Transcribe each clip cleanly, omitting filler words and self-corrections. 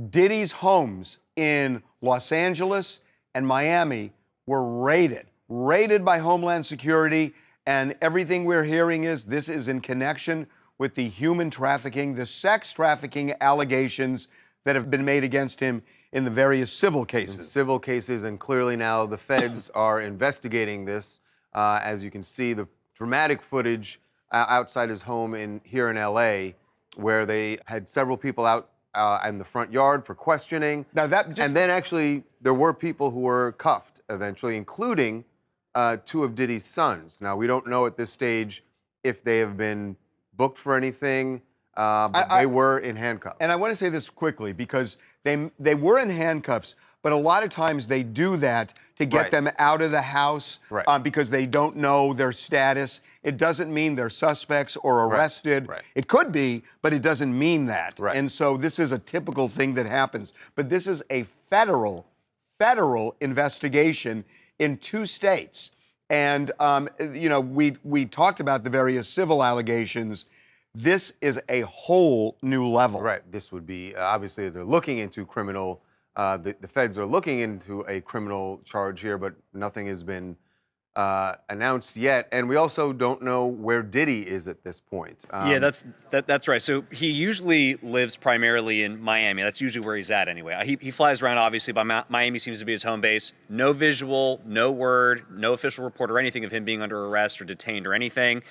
Diddy's homes in Los Angeles and Miami were raided by Homeland Security, and everything we're hearing is this is in connection with the human trafficking, the sex trafficking allegations that have been made against him in the various civil cases. And clearly now the feds are investigating this. As you can see, the dramatic footage outside his home here in L.A., where they had several people out in the front yard for questioning. Now and then actually there were people who were cuffed eventually, including two of Diddy's sons. Now, we don't know at this stage if they have been booked for anything, but they were in handcuffs. And I want to say this quickly because they were in handcuffs, but a lot of times they do that to get them out of the house because they don't know their status. It doesn't mean they're suspects or arrested. It could be, but it doesn't mean that. And so this is a typical thing that happens. But this is a federal investigation in 2 states. And, you know, we talked about the various civil allegations. This is a whole new level. This would be, obviously, they're looking into criminal, the feds are looking into a criminal charge here, but nothing has been announced yet. And we also don't know where Diddy is at this point. Yeah, that's right. So he usually lives primarily in Miami. That's usually where he's at anyway. He flies around, obviously, but Miami seems to be his home base. No visual, no word, no official report or anything of him being under arrest or detained or anything.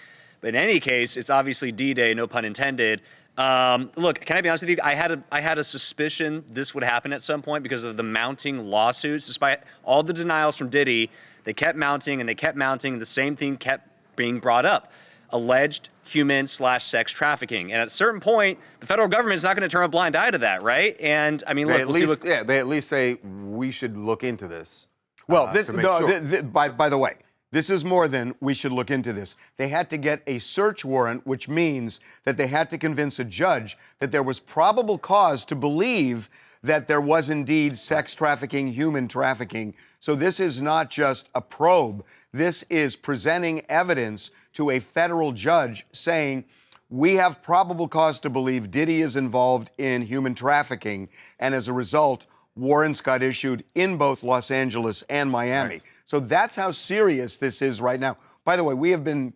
But in any case, it's obviously D-Day, no pun intended. Look, can I be honest with you? I had a suspicion this would happen at some point because of the mounting lawsuits. Despite all the denials from Diddy, they kept mounting and they kept mounting, and the same thing kept being brought up. Alleged human/sex trafficking. And at a certain point, the federal government is not going to turn a blind eye to that, right? And I mean, look, they at least say we should look into this. Well, by the way, this is more than we should look into this. They had to get a search warrant, which means that they had to convince a judge that there was probable cause to believe that there was indeed sex trafficking, human trafficking. So this is not just a probe. This is presenting evidence to a federal judge saying, we have probable cause to believe Diddy is involved in human trafficking. And as a result, warrants got issued in both Los Angeles and Miami. So that's how serious this is right now. By the way, we have been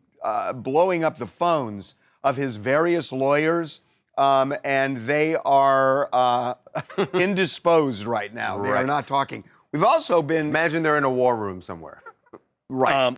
blowing up the phones of his various lawyers, and they are indisposed right now. They are not talking. We've also been... Imagine they're in a war room somewhere. The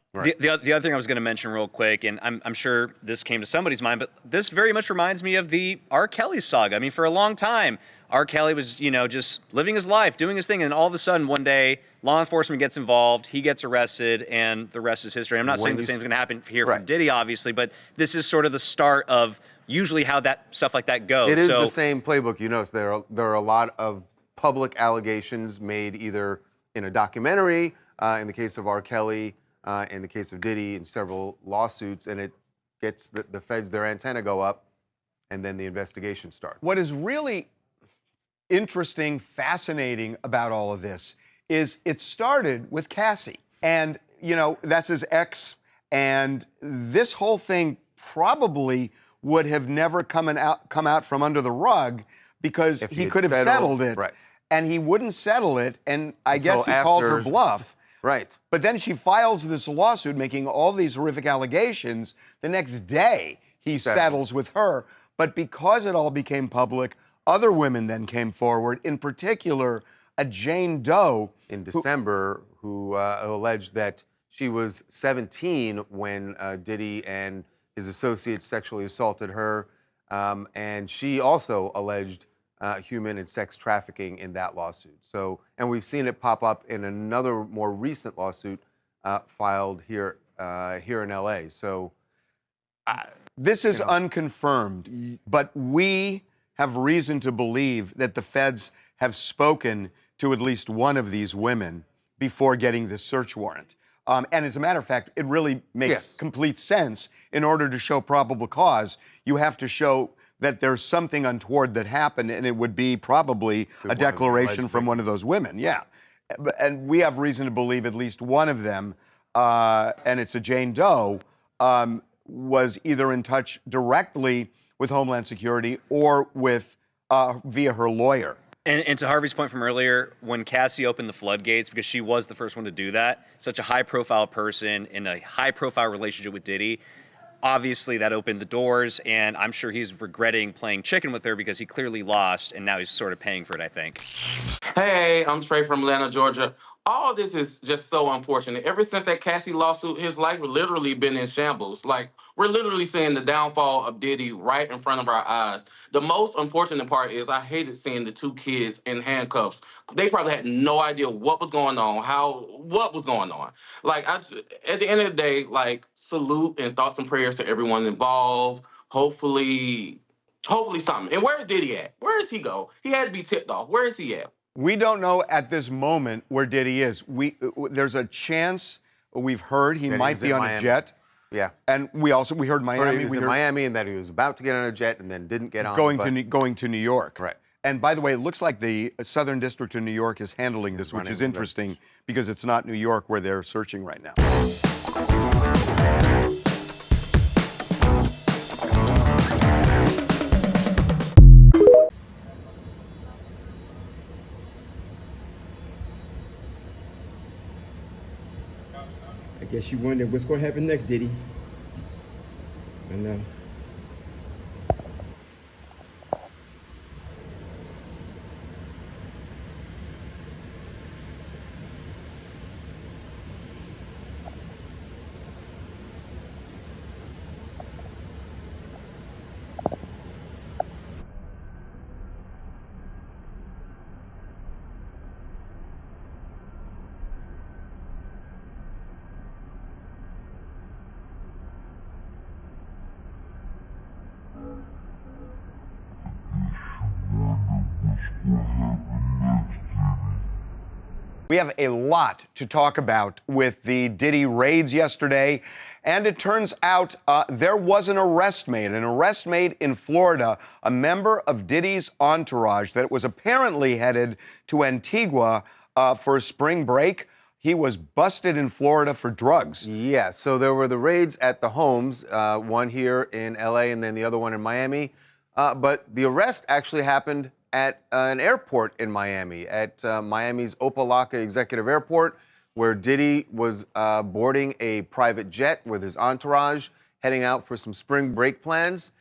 other thing I was going to mention real quick, and I'm sure this came to somebody's mind, but this very much reminds me of the R. Kelly saga. I mean, for a long time, R. Kelly was, you know, just living his life, doing his thing, and all of a sudden, one day, law enforcement gets involved, he gets arrested, and the rest is history. I'm not saying the same is going to happen here from Diddy, obviously, but this is sort of the start of usually how that stuff like that goes. It is the same playbook. You notice there are a lot of public allegations made either in a documentary, in the case of R. Kelly, in the case of Diddy, in several lawsuits, and it gets the feds, their antenna go up, and then the investigation starts. What is really interesting, fascinating about all of this is it started with Cassie. And, you know, that's his ex, and this whole thing probably would have never come out from under the rug because he could have settled it. And he wouldn't settle it, and I guess he called her bluff. But then she files this lawsuit making all these horrific allegations. The next day, he settles with her. But because it all became public, other women then came forward, in particular, a Jane Doe. In December, who alleged that she was 17 when Diddy and his associates sexually assaulted her. And she also alleged human and sex trafficking in that lawsuit. So, and we've seen it pop up in another more recent lawsuit filed here in LA. So this is unconfirmed, but we have reason to believe that the feds have spoken to at least one of these women before getting this search warrant. And as a matter of fact, it really makes complete sense. In order to show probable cause, you have to show that there's something untoward that happened, and it would be probably a declaration from one of those women. And we have reason to believe at least one of them, and it's a Jane Doe, was either in touch directly with Homeland Security or with via her lawyer. And to Harvey's point from earlier, when Cassie opened the floodgates, because she was the first one to do that, such a high-profile person in a high-profile relationship with Diddy, obviously that opened the doors, and I'm sure he's regretting playing chicken with her because he clearly lost, and now he's sort of paying for it, I think. Hey, I'm Trey from Atlanta, Georgia. All this is just so unfortunate. Ever since that Cassie lawsuit, his life has literally been in shambles. Like, we're literally seeing the downfall of Diddy right in front of our eyes. The most unfortunate part is I hated seeing the two kids in handcuffs. They probably had no idea what was going on, what was going on. Like, at the end of the day, like, salute and thoughts and prayers to everyone involved. Hopefully something. And where is Diddy at? Where does he go? He had to be tipped off. Where is he at? We don't know at this moment where Diddy is. There's a chance we've heard he might be on a jet. Yeah. And we heard Miami. He was in Miami and that he was about to get on a jet and then didn't get on. Going to New York. Right. And by the way, it looks like the Southern District of New York is handling this, which is interesting because it's not New York where they're searching right now. I guess you wonder what's going to happen next, Diddy. I know. We have a lot to talk about with the Diddy raids yesterday, and it turns out there was an arrest made in Florida, a member of Diddy's entourage that was apparently headed to Antigua for a spring break. He was busted in Florida for drugs. Yeah, so there were the raids at the homes, one here in LA and then the other one in Miami. But the arrest actually happened at an airport in Miami, at Miami's Opa-locka Executive Airport, where Diddy was boarding a private jet with his entourage, heading out for some spring break plans.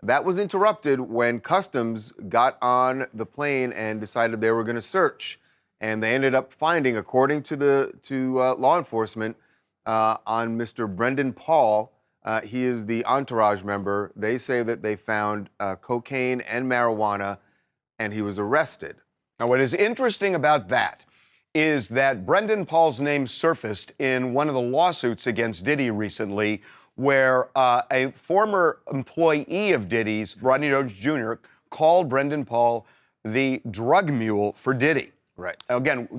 That was interrupted when Customs got on the plane and decided they were going to search. And they ended up finding, according to law enforcement, on Mr. Brendan Paul, he is the entourage member. They say that they found cocaine and marijuana, and he was arrested. Now, what is interesting about that is that Brendan Paul's name surfaced in one of the lawsuits against Diddy recently, where a former employee of Diddy's, Rodney Jones Jr., called Brendan Paul the drug mule for Diddy. Right. Again,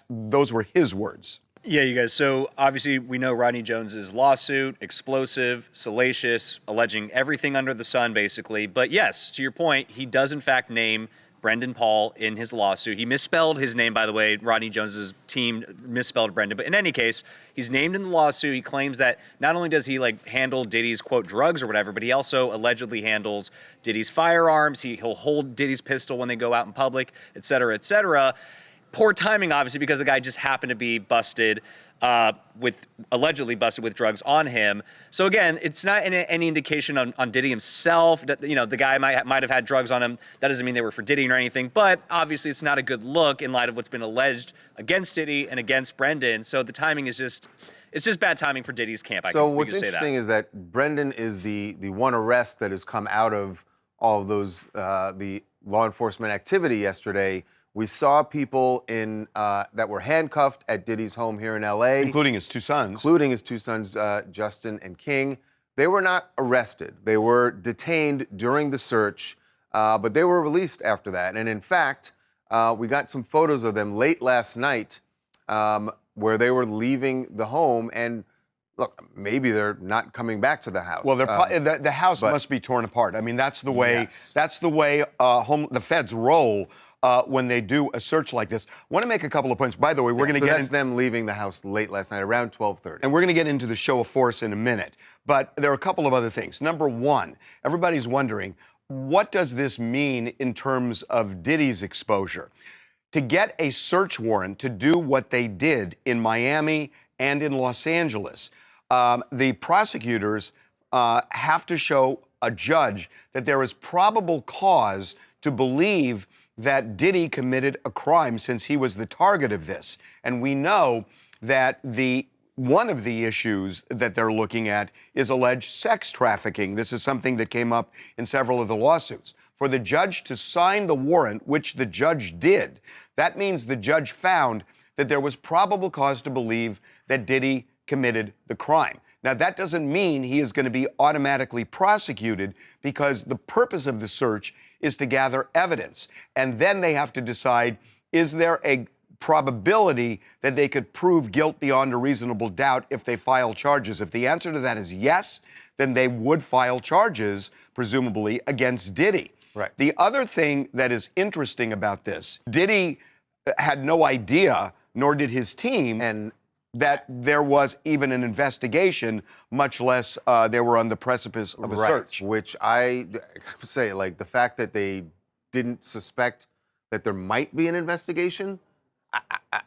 those were his words. Yeah, you guys. So obviously we know Rodney Jones's lawsuit, explosive, salacious, alleging everything under the sun, basically. But yes, to your point, he does in fact name Brendan Paul in his lawsuit. He misspelled his name, by the way. Rodney Jones's team misspelled Brendan. But in any case, he's named in the lawsuit. He claims that not only does he handle Diddy's, quote, drugs or whatever, but he also allegedly handles Diddy's firearms. He'll hold Diddy's pistol when they go out in public, et cetera, et cetera. Poor timing, obviously, because the guy just happened to be allegedly busted with drugs on him. So again, it's not any indication on Diddy himself that, the guy might have had drugs on him. That doesn't mean they were for Diddy or anything, but obviously it's not a good look in light of what's been alleged against Diddy and against Brendan. So the timing is it's just bad timing for Diddy's camp. So what's interesting is that Brendan is the one arrest that has come out of all of those, the law enforcement activity yesterday. We saw people that were handcuffed at Diddy's home here in L.A. Including his two sons. Justin and King. They were not arrested. They were detained during the search, but they were released after that. And in fact, we got some photos of them late last night where they were leaving the home. And look, maybe they're not coming back to the house. Well, the house must be torn apart. I mean, that's the way. Yes. That's the way the feds roll. When they do a search like this. I want to make a couple of points. By the way, we're going to get into them leaving the house late last night, around 12:30. And we're going to get into the show of force in a minute. But there are a couple of other things. Number one, everybody's wondering, what does this mean in terms of Diddy's exposure? To get a search warrant to do what they did in Miami and in Los Angeles, the prosecutors have to show a judge that there is probable cause to believe that Diddy committed a crime since he was the target of this. And we know that one of the issues that they're looking at is alleged sex trafficking. This is something that came up in several of the lawsuits. For the judge to sign the warrant, which the judge did, that means the judge found that there was probable cause to believe that Diddy committed the crime. Now, that doesn't mean he is going to be automatically prosecuted, because the purpose of the search is to gather evidence. And then they have to decide, is there a probability that they could prove guilt beyond a reasonable doubt if they file charges? If the answer to that is yes, then they would file charges, presumably, against Diddy. Right. The other thing that is interesting about this, Diddy had no idea, nor did his team, that there was even an investigation, much less they were on the precipice of a search. Which I say, like, the fact that they didn't suspect that there might be an investigation,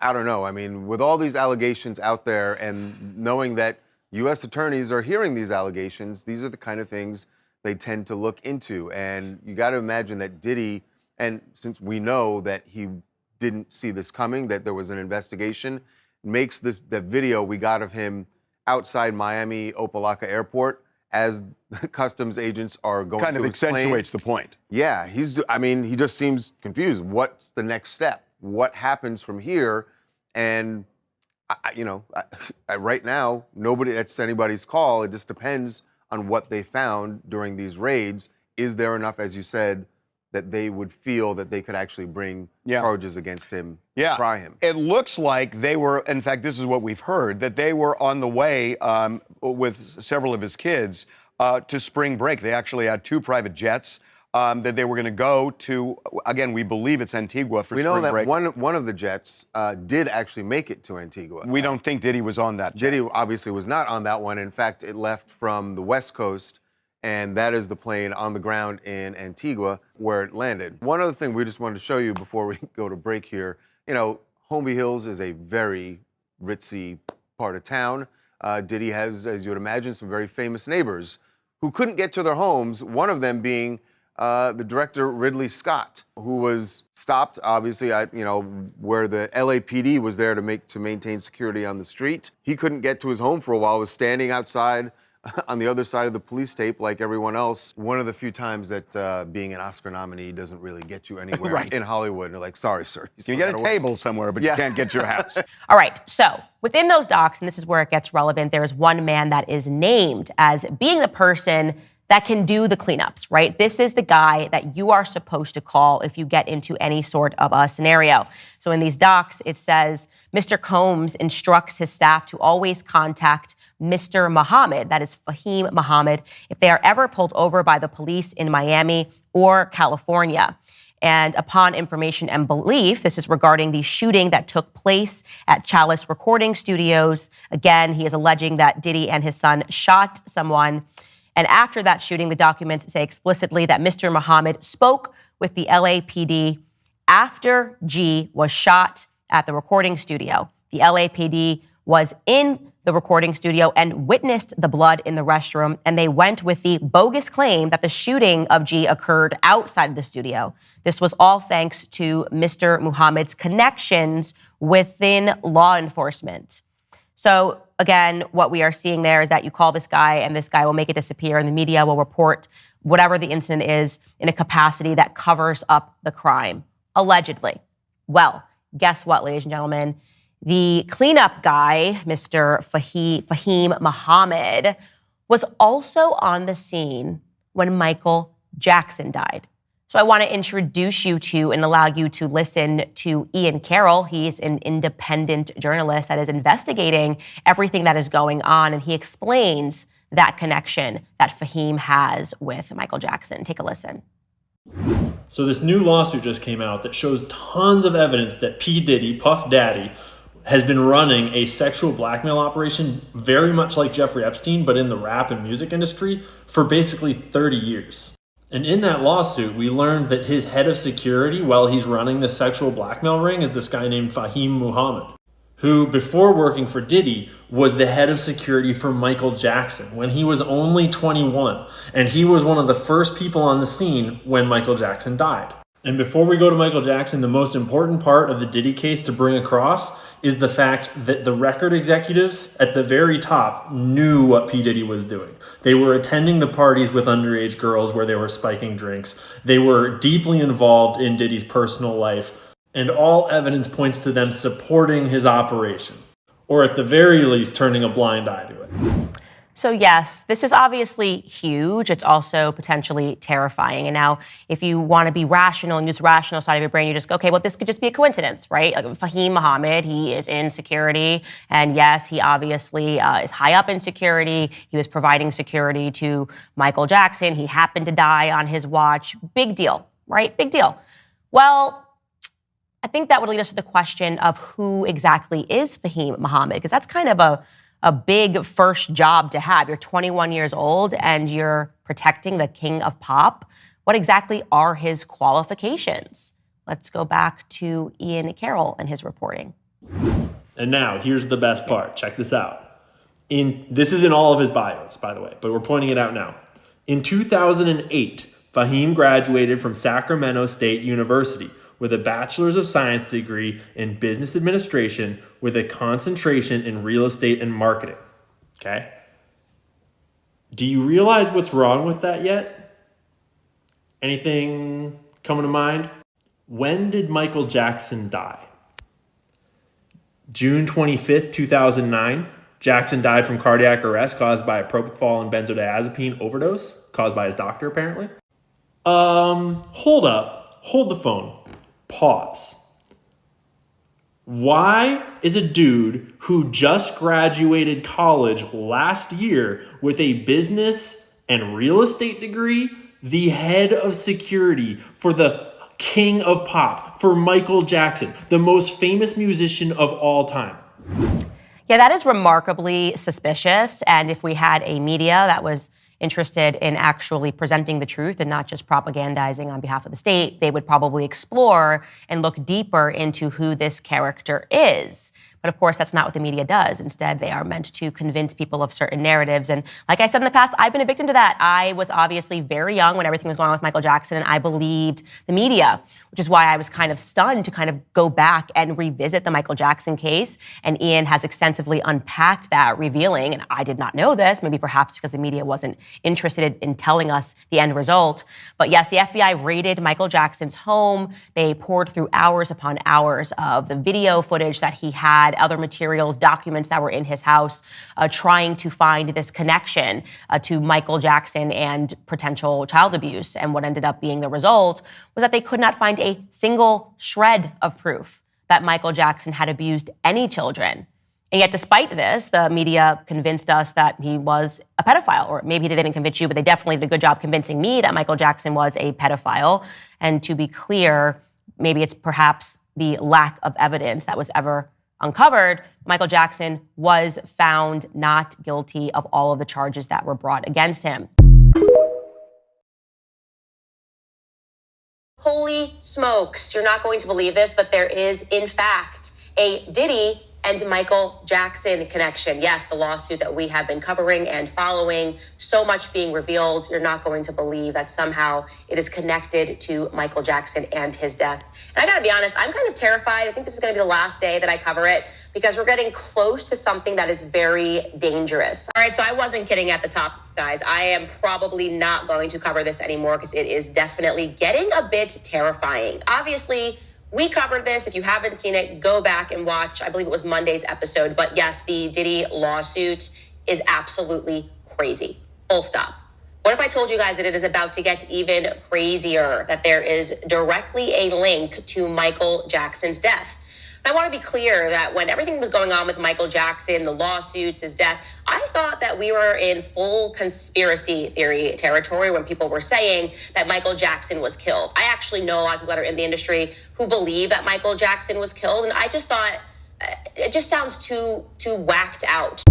I don't know. I mean, with all these allegations out there and knowing that U.S. attorneys are hearing these allegations, these are the kind of things they tend to look into. And you got to imagine that Diddy, and since we know that he didn't see this coming, that there was an investigation, makes the video we got of him outside Miami Opelika Airport as the customs agents are going kind to of accentuates the point. Yeah, he just seems confused. What's the next step? What happens from here? And right now, that's anybody's call. It just depends on what they found during these raids. Is there enough, as you said, that they would feel that they could actually bring charges against him, try him? It looks like they were, in fact, this is what we've heard, that they were on the way with several of his kids to spring break. They actually had 2 private jets that they were going to go to. Again, we believe it's Antigua for spring break. We know that one of the jets did actually make it to Antigua. We don't think Diddy was on that jet. Diddy obviously was not on that one. In fact, it left from the West Coast, and that is the plane on the ground in Antigua where it landed. One other thing we just wanted to show you before we go to break here, Holmby Hills is a very ritzy part of town. Diddy has, as you would imagine, some very famous neighbors who couldn't get to their homes, one of them being the director, Ridley Scott, who was stopped, obviously, where the LAPD was there to maintain security on the street. He couldn't get to his home for a while, was standing outside on the other side of the police tape like everyone else. One of the few times that being an Oscar nominee doesn't really get you anywhere in Hollywood. They're like, sorry, sir. You get a table somewhere, but you can't get your house. All right, so within those docs, and this is where it gets relevant, there is one man that is named as being the person that can do the cleanups, right? This is the guy that you are supposed to call if you get into any sort of a scenario. So in these docs, it says, Mr. Combs instructs his staff to always contact Mr. Muhammad, that is Fahim Muhammad, if they are ever pulled over by the police in Miami or California. And upon information and belief, this is regarding the shooting that took place at Chalice Recording Studios. Again, he is alleging that Diddy and his son shot someone. And after that shooting, the documents say explicitly that Mr. Muhammad spoke with the LAPD after G was shot at the recording studio. The LAPD was in the recording studio and witnessed the blood in the restroom, and they went with the bogus claim that the shooting of G occurred outside of the studio. This was all thanks to Mr. Muhammad's connections within law enforcement. So again, what we are seeing there is that you call this guy and this guy will make it disappear, and the media will report whatever the incident is in a capacity that covers up the crime, allegedly. Well, guess what, ladies and gentlemen? The cleanup guy, Mr. Fahim Muhammad, was also on the scene when Michael Jackson died. So I want to introduce you to and allow you to listen to Ian Carroll. He's an independent journalist that is investigating everything that is going on, and he explains that connection that Fahim has with Michael Jackson. Take a listen. So this new lawsuit just came out that shows tons of evidence that P.Diddy, Puff Daddy, has been running a sexual blackmail operation very much like Jeffrey Epstein, but in the rap and music industry for basically 30 years. And in that lawsuit, we learned that his head of security while he's running the sexual blackmail ring is this guy named Fahim Muhammad, who before working for Diddy was the head of security for Michael Jackson when he was only 21. And he was one of the first people on the scene when Michael Jackson died. And before we go to Michael Jackson, the most important part of the Diddy case to bring across is the fact that the record executives at the very top knew what P. Diddy was doing. They were attending the parties with underage girls where they were spiking drinks. They were deeply involved in Diddy's personal life, and all evidence points to them supporting his operation, or at the very least turning a blind eye to it. So yes, this is obviously huge. It's also potentially terrifying. And now if you want to be rational and use the rational side of your brain, you just go, okay, well, this could just be a coincidence, right? Like Fahim Muhammad, he is in security. And yes, he obviously is high up in security. He was providing security to Michael Jackson. He happened to die on his watch. Big deal, right? Big deal. Well, I think that would lead us to the question of who exactly is Fahim Muhammad, because that's kind of a big first job to have. You're 21 years old and you're protecting the king of pop. What exactly are his qualifications? Let's go back to Ian Carroll and his reporting. And now, here's the best part. Check this out. This is in all of his bios, by the way, but we're pointing it out now. In 2008, Fahim graduated from Sacramento State University with a Bachelor's of Science degree in Business Administration with a concentration in real estate and marketing. Okay? Do you realize what's wrong with that yet? Anything coming to mind? When did Michael Jackson die? June 25th, 2009. Jackson died from cardiac arrest caused by a propofol and benzodiazepine overdose, caused by his doctor, apparently. Hold up. Hold the phone. Pause. Why is a dude who just graduated college last year with a business and real estate degree the head of security for the king of pop, for Michael Jackson, the most famous musician of all time? Yeah, that is remarkably suspicious. And if we had a media that was interested in actually presenting the truth and not just propagandizing on behalf of the state, they would probably explore and look deeper into who this character is. But of course, that's not what the media does. Instead, they are meant to convince people of certain narratives. And like I said in the past, I've been a victim to that. I was obviously very young when everything was going on with Michael Jackson, and I believed the media, which is why I was kind of stunned to kind of go back and revisit the Michael Jackson case. And Ian has extensively unpacked that, revealing, and I did not know this, maybe perhaps because the media wasn't interested in telling us the end result. But yes, the FBI raided Michael Jackson's home. They poured through hours upon hours of the video footage that he had, other materials, documents that were in his house, trying to find this connection to Michael Jackson and potential child abuse. And what ended up being the result was that they could not find a single shred of proof that Michael Jackson had abused any children. And yet, despite this, the media convinced us that he was a pedophile, or maybe they didn't convince you, but they definitely did a good job convincing me that Michael Jackson was a pedophile. And to be clear, maybe it's perhaps the lack of evidence that was ever uncovered. Michael Jackson was found not guilty of all of the charges that were brought against him. Holy smokes, you're not going to believe this, but there is, in fact, a Diddy and Michael Jackson connection. Yes, the lawsuit that we have been covering and following, so much being revealed. You're not going to believe that somehow it is connected to Michael Jackson and his death. And I gotta be honest, I'm kind of terrified. I think this is gonna be the last day that I cover it because we're getting close to something that is very dangerous. All right, so I wasn't kidding at the top, guys. I am probably not going to cover this anymore because it is definitely getting a bit terrifying. Obviously, we covered this. If you haven't seen it, go back and watch. I believe it was Monday's episode. But yes, the Diddy lawsuit is absolutely crazy. Full stop. What if I told you guys that it is about to get even crazier, that there is directly a link to Michael Jackson's death? I want to be clear that when everything was going on with Michael Jackson, the lawsuits, his death, I thought that we were in full conspiracy theory territory when people were saying that Michael Jackson was killed. I actually know a lot of people that are in the industry who believe that Michael Jackson was killed. And I just thought it just sounds too whacked out